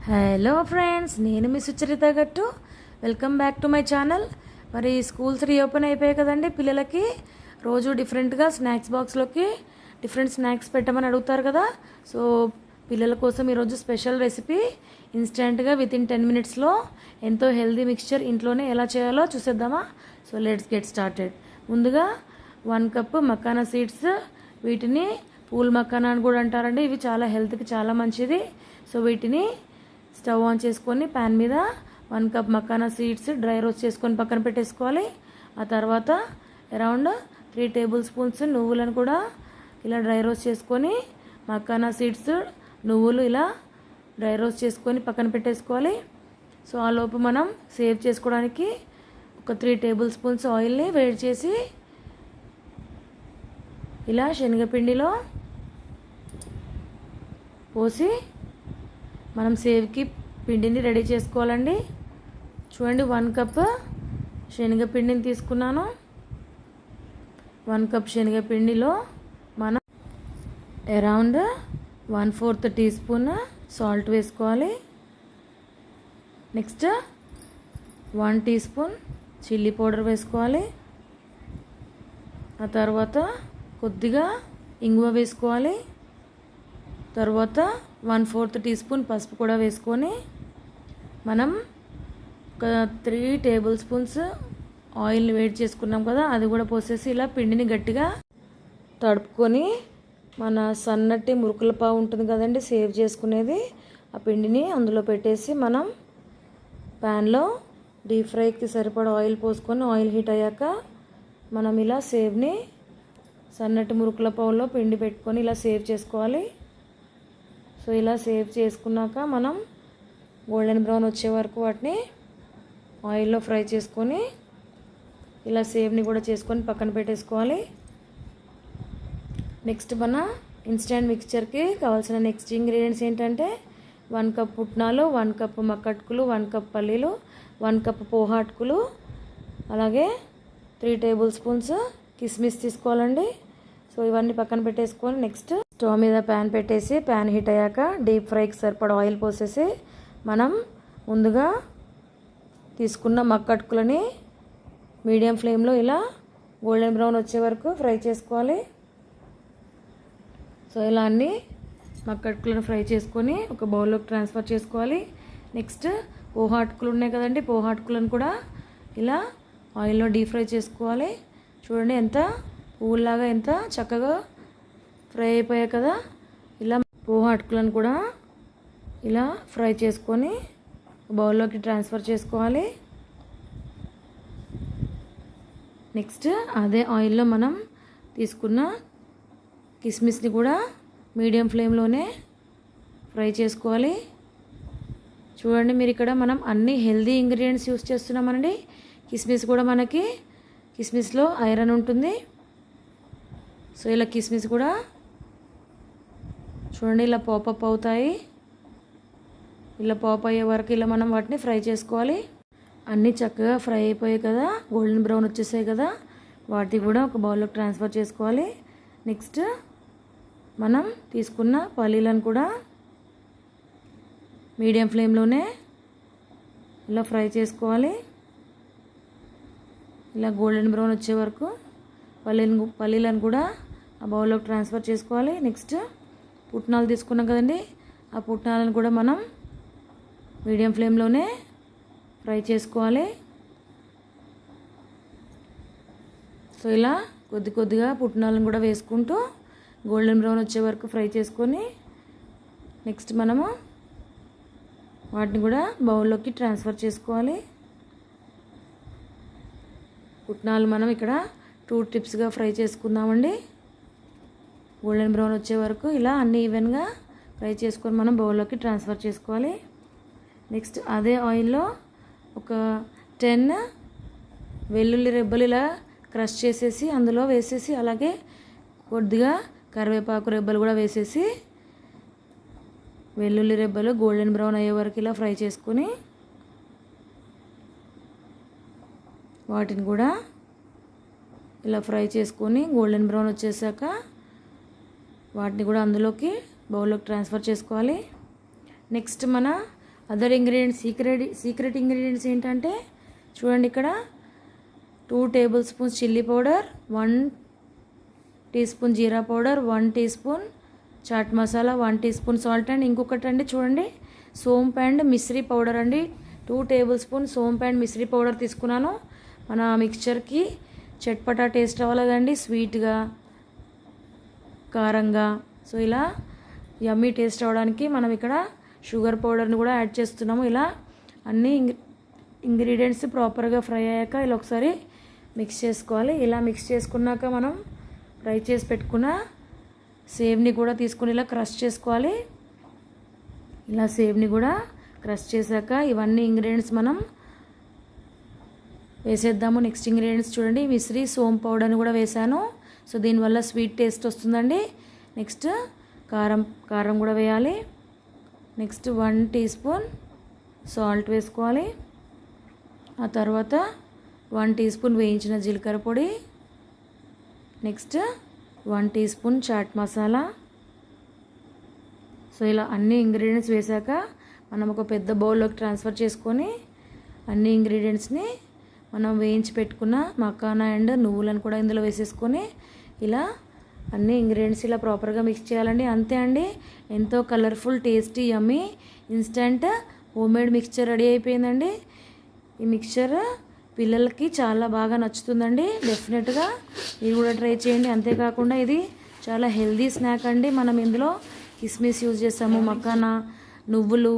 Hello friends, నేను మీ సుచరిత గట్టు. Welcome back to my channel. మరి స్కూల్స్ రీఓపెన్ అయిపోయాయి కదండి. పిల్లలకి రోజు డిఫరెంట్గా స్నాక్స్ బాక్స్లోకి డిఫరెంట్ స్నాక్స్ పెట్టమని అడుగుతారు కదా. సో పిల్లల కోసం ఈరోజు స్పెషల్ రెసిపీ ఇన్స్టెంట్గా వితిన్ 10 మినిట్స్లో ఎంతో హెల్దీ మిక్స్చర్ ఇంట్లోనే ఎలా చేయాలో చూసేద్దామా. So let's get started. ముందుగా 1 కప్ మకానా సీడ్స్, వీటిని పూల్ మకానా అని కూడా అంటారండి. ఇవి చాలా హెల్త్కి చాలా మంచిది. సో వీటిని స్టవ్ ఆన్ చేసుకొని ప్యాన్ మీద 1 cup makhana seeds dry roast చేసుకొని పక్కన పెట్టేసుకోవాలి. ఆ తర్వాత అరౌండ్ 3 టేబుల్ స్పూన్స్ నువ్వులను కూడా ఇలా డ్రై రోస్ట్ చేసుకొని, మకానా సీడ్స్ నువ్వులు ఇలా డ్రై రోస్ట్ చేసుకొని పక్కన పెట్టేసుకోవాలి. సో ఆ లోపు మనం సేవ్ చేసుకోవడానికి ఒక 3 టేబుల్ స్పూన్స్ ఆయిల్ని వేడి చేసి ఇలా శనగపిండిలో పోసి మనం సేవ్కి పిండిని రెడీ చేసుకోవాలండి. చూడండి, 1 కప్ శనగపిండిని తీసుకున్నాను. 1 కప్ శనగపిండిలో మనం అరౌండ్ 1/4 టీ స్పూన్ సాల్ట్ వేసుకోవాలి. Next 1 teaspoon chilli powder వేసుకోవాలి. ఆ తర్వాత కొద్దిగా ఇంగువ వేసుకోవాలి. తర్వాత 1/4 టీ స్పూన్ పసుపు కూడా వేసుకొని మనం ఒక 3 టేబుల్ స్పూన్స్ ఆయిల్ని వేడి చేసుకున్నాం కదా, అది కూడా పోసేసి ఇలా పిండిని గట్టిగా తడుపుకొని మన సన్నటి మురుకుల పావు ఉంటుంది కదండి, సేవ్ చేసుకునేది, ఆ పిండిని అందులో పెట్టేసి మనం ప్యాన్లో డీప్ ఫ్రైకి సరిపడా ఆయిల్ పోసుకొని ఆయిల్ హీట్ అయ్యాక మనం ఇలా సేవ్ని సన్నటి మురుకుల పావులో పిండి పెట్టుకొని ఇలా సేవ్ చేసుకోవాలి. సో ఇలా సేవ్ చేసుకున్నాక మనం గోల్డెన్ బ్రౌన్ వచ్చే వరకు వాటిని ఆయిల్లో ఫ్రై చేసుకొని ఇలా సేవ్ని కూడా చేసుకొని పక్కన పెట్టేసుకోవాలి. నెక్స్ట్ మన ఇన్స్టెంట్ మిక్స్చర్కి కావాల్సిన నెక్స్ట్ ఇంగ్రీడియంట్స్ ఏంటంటే 1 కప్ పుట్నాలు, 1 కప్ మక్కటుకులు, 1 కప్ పల్లీలు, 1 కప్ పోహా అటుకులు, అలాగే 3 టేబుల్ స్పూన్స్ కిస్మిస్ తీసుకోవాలండి. సో ఇవన్నీ పక్కన పెట్టేసుకొని నెక్స్ట్ స్టవ్ మీద ప్యాన్ పెట్టేసి ప్యాన్ హీట్ అయ్యాక డీప్ ఫ్రైకి సరిపడా ఆయిల్ పోసేసి మనం ముందుగా తీసుకున్న మక్కటుకులని మీడియం ఫ్లేమ్లో ఇలా గోల్డెన్ బ్రౌన్ వచ్చే వరకు ఫ్రై చేసుకోవాలి. సో ఇలా అన్ని మక్కటుకులను ఫ్రై చేసుకొని ఒక బౌల్లోకి ట్రాన్స్ఫర్ చేసుకోవాలి. నెక్స్ట్ పోహా అటుకులు ఉన్నాయి కదండి, పోహా అటుకులను కూడా ఇలా ఆయిల్లో డీప్ ఫ్రై చేసుకోవాలి. చూడండి ఎంత పువ్వులాగా ఎంత చక్కగా ఫ్రై అయిపోయాయి కదా. ఇలా పోహా అటుకులను కూడా ఇలా ఫ్రై చేసుకొని బౌల్లోకి ట్రాన్స్ఫర్ చేసుకోవాలి. నెక్స్ట్ అదే ఆయిల్లో మనం తీసుకున్న కిస్మిస్ని కూడా మీడియం ఫ్లేమ్లోనే ఫ్రై చేసుకోవాలి. చూడండి, మీరు ఇక్కడ మనం అన్ని హెల్దీ ఇంగ్రీడియంట్స్ యూస్ చేస్తున్నామండి. కిస్మిస్ కూడా మనకి కిస్మిస్లో ఐరన్ ఉంటుంది. సో ఇలా కిస్మిస్ కూడా చూడండి ఇలా పాపప్ అవుతాయి. ఇలా పాప్ అయ్యే వరకు ఇలా మనం వాటిని ఫ్రై చేసుకోవాలి. అన్నీ చక్కగా ఫ్రై అయిపోయాయి కదా, గోల్డెన్ బ్రౌన్ వచ్చేసాయి కదా, వాటిని కూడా ఒక బౌల్లోకి ట్రాన్స్ఫర్ చేసుకోవాలి. నెక్స్ట్ మనం తీసుకున్న పల్లీలను కూడా మీడియం ఫ్లేమ్లోనే ఇలా ఫ్రై చేసుకోవాలి. ఇలా గోల్డెన్ బ్రౌన్ వచ్చే వరకు పల్లీలను కూడా ఆ బౌల్లోకి ట్రాన్స్ఫర్ చేసుకోవాలి. నెక్స్ట్ పుట్నాలు తీసుకున్నాం కదండి, ఆ పుట్నాలను కూడా మనం మీడియం ఫ్లేమ్లోనే ఫ్రై చేసుకోవాలి. సో ఇలా కొద్దిగా పుట్నాలను కూడా వేసుకుంటూ గోల్డెన్ బ్రౌన్ వచ్చే వరకు ఫ్రై చేసుకొని నెక్స్ట్ మనము వాటిని కూడా బౌల్లోకి ట్రాన్స్ఫర్ చేసుకోవాలి. పుట్నాలు మనం ఇక్కడ 2 ట్రిప్స్గా ఫ్రై చేసుకుందామండి. గోల్డెన్ బ్రౌన్ వచ్చే వరకు ఇలా అన్ని ఈవెన్గా ఫ్రై చేసుకొని మనం బౌల్లోకి ట్రాన్స్ఫర్ చేసుకోవాలి. నెక్స్ట్ అదే ఆయిల్లో ఒక 10 వెల్లుల్లి రెబ్బలు ఇలా క్రష్ చేసేసి అందులో వేసేసి, అలాగే కొద్దిగా కరివేపాకు రెబ్బలు కూడా వేసేసి వెల్లుల్లి రెబ్బలు గోల్డెన్ బ్రౌన్ అయ్యే వరకు ఇలా ఫ్రై చేసుకొని వాటిని కూడా ఇలా ఫ్రై చేసుకొని గోల్డెన్ బ్రౌన్ వచ్చేసాక వాటిని కూడా అందులోకి బౌల్లోకి ట్రాన్స్ఫర్ చేసుకోవాలి. నెక్స్ట్ మన అదర్ ఇంగ్రీడియంట్స్ సీక్రెట్ ఇంగ్రీడియంట్స్ ఏంటంటే చూడండి, ఇక్కడ 2 tablespoons chilli powder, 1 teaspoon జీరా powder, 1 teaspoon chaat masala, 1 teaspoon salt and ఇంకొకటి అండి చూడండి సోంపు అండ్ మిశ్రీ పౌడర్ అండి. 2 టేబుల్ స్పూన్ సోంపు అండ్ మిశ్రీ పౌడర్ తీసుకున్నాను. మన మిక్చర్కి చట్పటా టేస్ట్ అవ్వలేదండి, స్వీట్గా కారంగా. సో ఇలా యమ్మీ టేస్ట్ అవ్వడానికి మనం ఇక్కడ షుగర్ పౌడర్ని కూడా యాడ్ చేస్తున్నాము. ఇలా అన్ని ఇంగ్రీడియంట్స్ ప్రాపర్గా ఫ్రై అయ్యాక ఇలా ఒకసారి మిక్స్ చేసుకోవాలి. ఇలా మిక్స్ చేసుకున్నాక మనం ఫ్రై చేసి పెట్టుకున్న సేవ్ని కూడా తీసుకుని ఇలా క్రష్ చేసుకోవాలి. ఇలా సేవ్ని కూడా క్రష్ చేశాక ఇవన్నీ ఇంగ్రీడియంట్స్ మనం వేసేద్దాము. నెక్స్ట్ ఇంగ్రీడియంట్స్ చూడండి, మిశ్రీ సోంపు పౌడర్ని కూడా వేసాను. సో దీనివల్ల స్వీట్ టేస్ట్ వస్తుందండి. నెక్స్ట్ కారం కూడా వేయాలి. నెక్స్ట్ 1 టీ స్పూన్ సాల్ట్ వేసుకోవాలి. ఆ తర్వాత 1 టీ స్పూన్ వేయించిన జీలకర్ర పొడి. Next 1 teaspoon chaat masala. So ఇలా అన్ని ఇంగ్రీడియంట్స్ వేసాక మనం ఒక పెద్ద బౌల్లోకి ట్రాన్స్ఫర్ చేసుకొని అన్ని ఇంగ్రీడియంట్స్ని మనం వేయించి పెట్టుకున్న మకానా అండ్ నువ్వులను కూడా ఇందులో వేసేసుకొని ఇలా అన్ని ఇంగ్రీడియంట్స్ ఇలా ప్రాపర్గా మిక్స్ చేయాలండి. అంతే అండి, ఎంతో కలర్ఫుల్ టేస్టీ యమ్మీ ఇన్స్టెంట్ హోమ్మేడ్ మిక్స్చర్ రెడీ అయిపోయిందండి. ఈ మిక్స్చర్ పిల్లలకి చాలా బాగా నచ్చుతుందండి. డెఫినెట్గా మీరు కూడా ట్రై చేయండి. అంతేకాకుండా ఇది చాలా హెల్దీ స్నాక్ అండి. మనం ఇందులో కిస్మిస్ యూజ్ చేస్తాము, మకానా, నువ్వులు.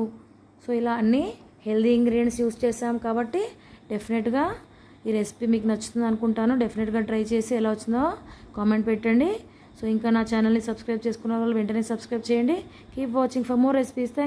సో ఇలా అన్ని హెల్దీ ఇంగ్రీడియంట్స్ యూజ్ చేస్తాం కాబట్టి డెఫినెట్గా ఈ రెసిపీ మీకు నచ్చుతుంది అనుకుంటాను. డెఫినెట్గా ట్రై చేసి ఎలా వచ్చిందో కామెంట్ పెట్టండి. సో ఇంకా నా ఛానల్ని సబ్స్క్రైబ్ చేసుకున్న వాళ్ళు వెంటనే సబ్స్క్రైబ్ చేయండి. Keep watching for more recipes. Thank